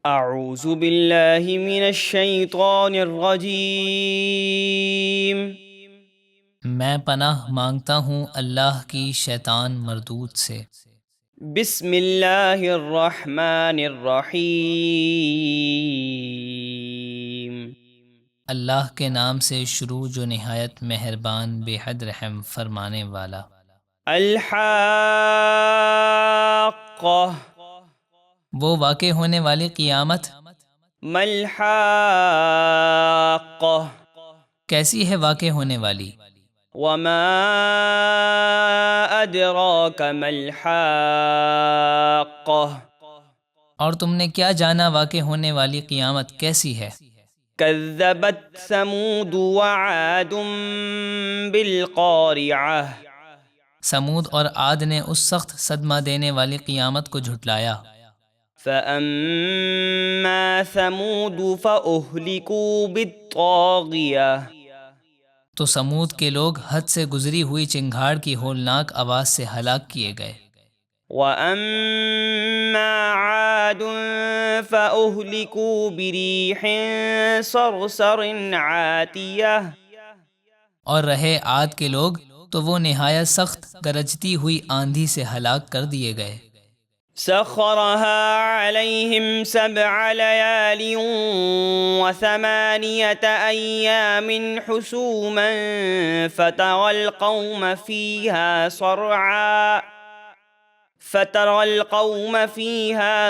اعوذ باللہ من الشیطان الرجیم۔ میں پناہ مانگتا ہوں اللہ کی شیطان مردود سے۔ بسم اللہ الرحمن الرحیم۔ اللہ کے نام سے شروع جو نہایت مہربان بے حد رحم فرمانے والا۔ الحاقہ، وہ واقع ہونے والی قیامت ما الحاقہ، کیسی ہے واقع ہونے والی؟ وما ادراک ما الحاقہ، اور تم نے کیا جانا واقع ہونے والی قیامت کیسی ہے؟ کذبت ثمود وعاد بالقارعہ، سمود اور عاد نے اس سخت صدمہ دینے والی قیامت کو جھٹلایا۔ فَأَمَّا ثَمُودُ فَأُهْلِكُوا بِالطَّاغِيَةِ، تو سمود کے لوگ حد سے گزری ہوئی چنگھاڑ کی ہولناک آواز سے ہلاک کیے گئے۔ وَأَمَّا عَادٌ فَأُهْلِكُوا بِرِيحٍ صَرْصَرٍ عَاتِيَةٍ، اور رہے عاد کے لوگ تو وہ نہایت سخت گرجتی ہوئی آندھی سے ہلاک کر دیے گئے۔ سخرها عليهم 7 ليال و8 أيام حسوما فترى القوم فيها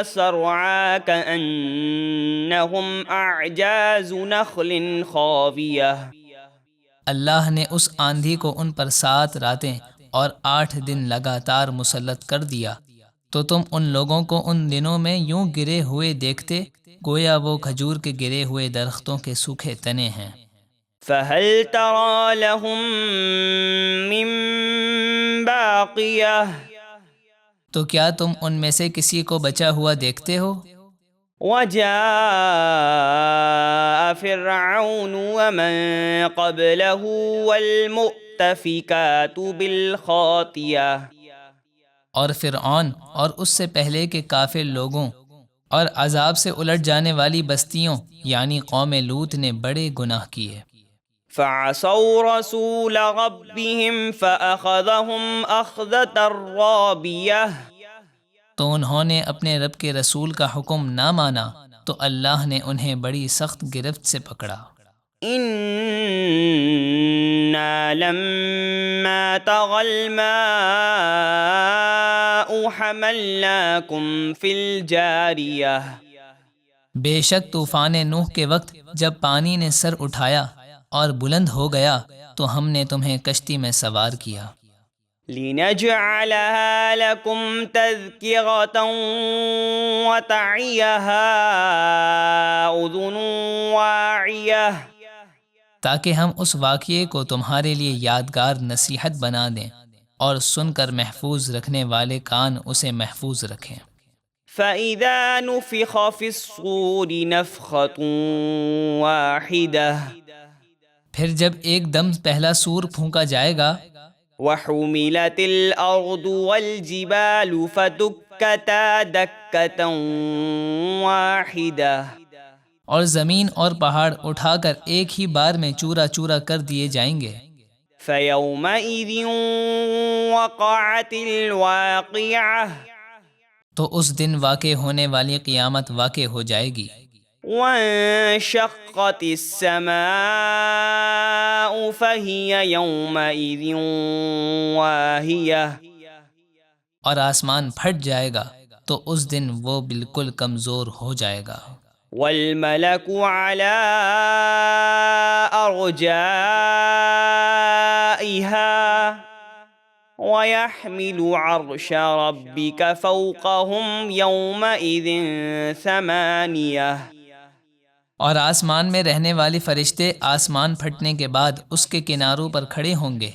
صرعا كأنهم أعجاز نخل خاوية۔ اللہ نے اس آندھی کو ان پر 7 راتیں اور 8 دن لگاتار مسلط کر دیا، تو تم ان لوگوں کو ان دنوں میں یوں گرے ہوئے دیکھتے گویا وہ کھجور کے گرے ہوئے درختوں کے سوکھے تنے ہیں۔ فَهَلْ تَرَى لَهُم مِّن بَاقِيَةٍ، تو کیا تم ان میں سے کسی کو بچا ہوا دیکھتے ہو؟ وَجَاءَ فِرْعَوْنُ وَمَن قَبْلَهُ وَالْمُؤْتَفِكَاتُ بِالْخَاطِئَةِ، اور فرعون اور اس سے پہلے کے کافر لوگوں اور عذاب سے الٹ جانے والی بستیوں یعنی قوم لوط نے بڑے گناہ کیے۔ فَعَصَوْا رَسُولَ رَبِّهِمْ فَأَخَذَهُمْ أَخْذَةً رَّابِيَةً، تو انہوں نے اپنے رب کے رسول کا حکم نہ مانا تو اللہ نے انہیں بڑی سخت گرفت سے پکڑا۔ إِنَّا لَمَّا طَغَى الْمَاءُ حَمَلْنَاكُمْ فِي الْجَارِيَةِ، بے شک طوفان نوح کے وقت جب پانی نے سر اٹھایا اور بلند ہو گیا تو ہم نے تمہیں کشتی میں سوار کیا۔ لِنَجْعَلَهَا لَكُمْ تَذْكِرَةً وَتَعِيَهَا أُذُنٌ وَاعِيَةٌ، تاکہ ہم اس واقعے کو تمہارے لیے یادگار نصیحت بنا دیں اور سن کر محفوظ رکھنے والے کان اسے محفوظ رکھیں۔ فَإِذَا نُفِخَ فِي الصُّورِ نَفْخَةٌ وَاحِدَةٌ، پھر جب ایک دم پہلا سور پھونکا جائے گا، وَحُمِلَتِ الْأَرْضُ وَالْجِبَالُ فَدُكَّتَا دَكَّةً وَاحِدَةً، اور زمین اور پہاڑ اٹھا کر ایک ہی بار میں چورا چورا کر دیے جائیں گے۔ فَيَوْمَئِذٍ وَقَعَتِ الْوَاقِعَةُ، تو اس دن واقع ہونے والی قیامت واقع ہو جائے گی۔ وَانشَقَّتِ السَّمَاءُ فَهِيَ يَوْمَئِذٍ وَاهِيَةٌ، اور آسمان پھٹ جائے گا تو اس دن وہ بالکل کمزور ہو جائے گا۔ وَالْمَلَكُ عَلَىٰ أَرْجَائِهَا وَيَحْمِلُ عَرْشَ رَبِّكَ فَوْقَهُمْ يَوْمَئِذٍ ثَمَانِيَةٌ، اور آسمان میں رہنے والے فرشتے آسمان پھٹنے کے بعد اس کے کناروں پر کھڑے ہوں گے،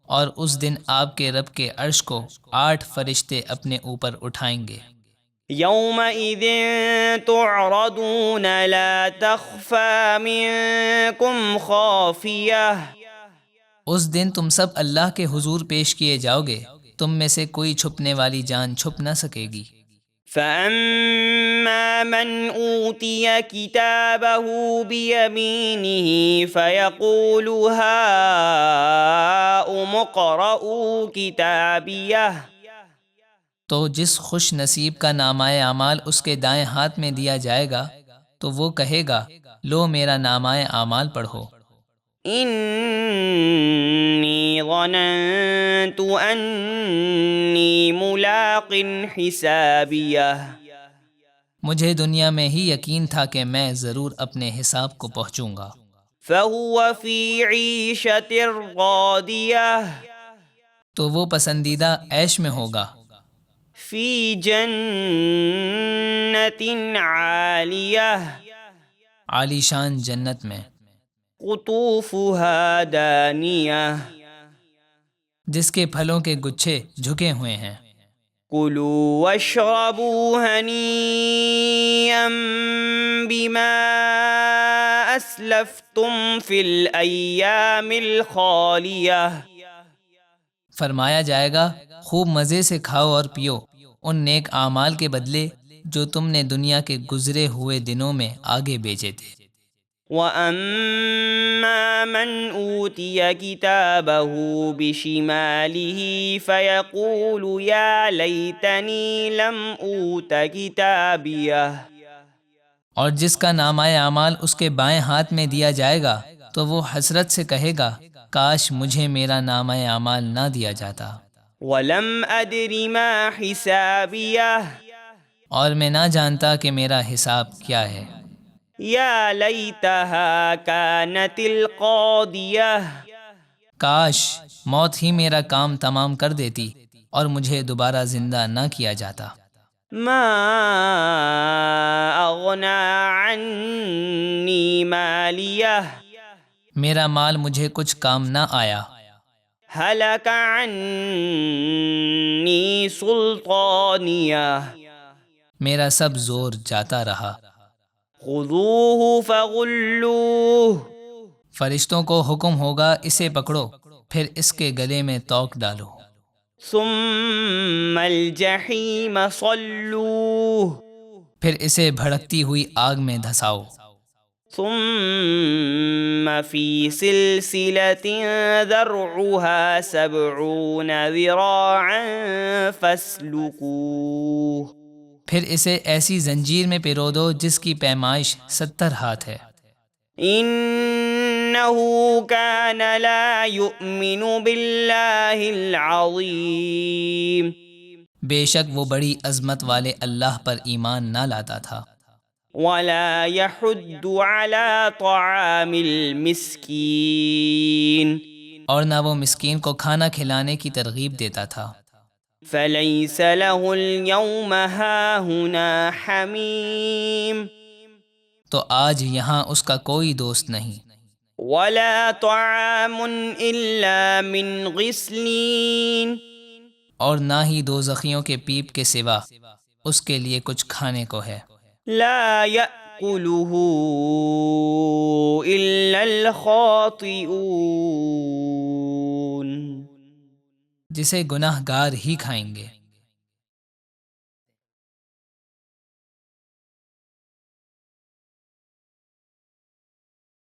اور اس دن آپ کے رب کے عرش کو 8 فرشتے اپنے اوپر اٹھائیں گے۔ يَوْمَئِذٍ تُعْرَضُونَ لَا تَخْفَىٰ مِنكُمْ خَافِيَةٌ، اس دن تم سب اللہ کے حضور پیش کیے جاؤ گے، تم میں سے کوئی چھپنے والی جان چھپ نہ سکے گی۔ فَأَمَّا وأما من أوتي كتابه بيمينه فيقول هاؤم اقرءوا كتابيه تو جس خوش نصیب کا نامہ اعمال اس کے دائیں ہاتھ میں دیا جائے گا تو وہ کہے گا لو میرا نامہ اعمال پڑھو، إني ظننت أني ملاق حسابيه مجھے دنیا میں ہی یقین تھا کہ میں ضرور اپنے حساب کو پہنچوں گا، فهو في عيشة راضية تو وہ پسندیدہ عیش میں ہوگا، في جنة عالية عالی شان جنت میں، قطوفها دانية جس کے پھلوں کے گچھے جھکے ہوئے ہیں، كلوا واشربوا هنيئا بما أسلفتم في الأيام الخالية فرمایا جائے گا خوب مزے سے کھاؤ اور پیو ان نیک اعمال کے بدلے جو تم نے دنیا کے گزرے ہوئے دنوں میں آگے بیچے تھے۔ وَأَمَّا مَنْ أُوتِيَ كِتَابَهُ بِشِمَالِهِ فَيَقُولُ يَا لَيْتَنِي لَمْ أُوتَ كِتَابِيَهْ اور جس کا نامہ اعمال اس کے بائیں ہاتھ میں دیا جائے گا تو وہ حسرت سے کہے گا کاش مجھے میرا نامہ اعمال نہ دیا جاتا، وَلَمْ أَدْرِ مَا حِسَابِيَهْ اور میں نہ جانتا کہ میرا حساب کیا ہے، يَا لَيْتَهَا كَانَتِ الْقَاضِيَةَ کاش موت ہی میرا کام تمام کر دیتی اور مجھے دوبارہ زندہ نہ کیا جاتا، ما أغنى عني ماليه میرا مال مجھے کچھ کام نہ آیا، هلك عني سلطانيه میرا سب زور جاتا رہا، خذوه فغلوه فرشتوں کو حکم ہوگا اسے پکڑو پھر اس کے گلے میں توق ڈالو، ثم الجحيم صلوه پھر اسے بھڑکتی ہوئی آگ میں دھساؤ، ثم في سلسلة ذرعها 70 ذراعا فاسلكوه پھر اسے ایسی زنجیر میں پیرو دو جس کی پیمائش 70 ہاتھ ہے، إنه كان لا يؤمن بالله العظيم بے شک وہ بڑی عظمت والے اللہ پر ایمان نہ لاتا تھا، ولا يحد على طعام المسكين اور نہ وہ مسکین کو کھانا کھلانے کی ترغیب دیتا تھا، فليس له اليوم هاهنا حميم تو آج یہاں اس کا کوئی دوست نہیں، ولا طعام إلا من غسلين اور نہ ہی دوزخیوں کے پیپ کے سوا اس کے لیے کچھ کھانے کو ہے، لا يأكله إلا الخاطئون جسے گناہ گار ہی کھائیں گے۔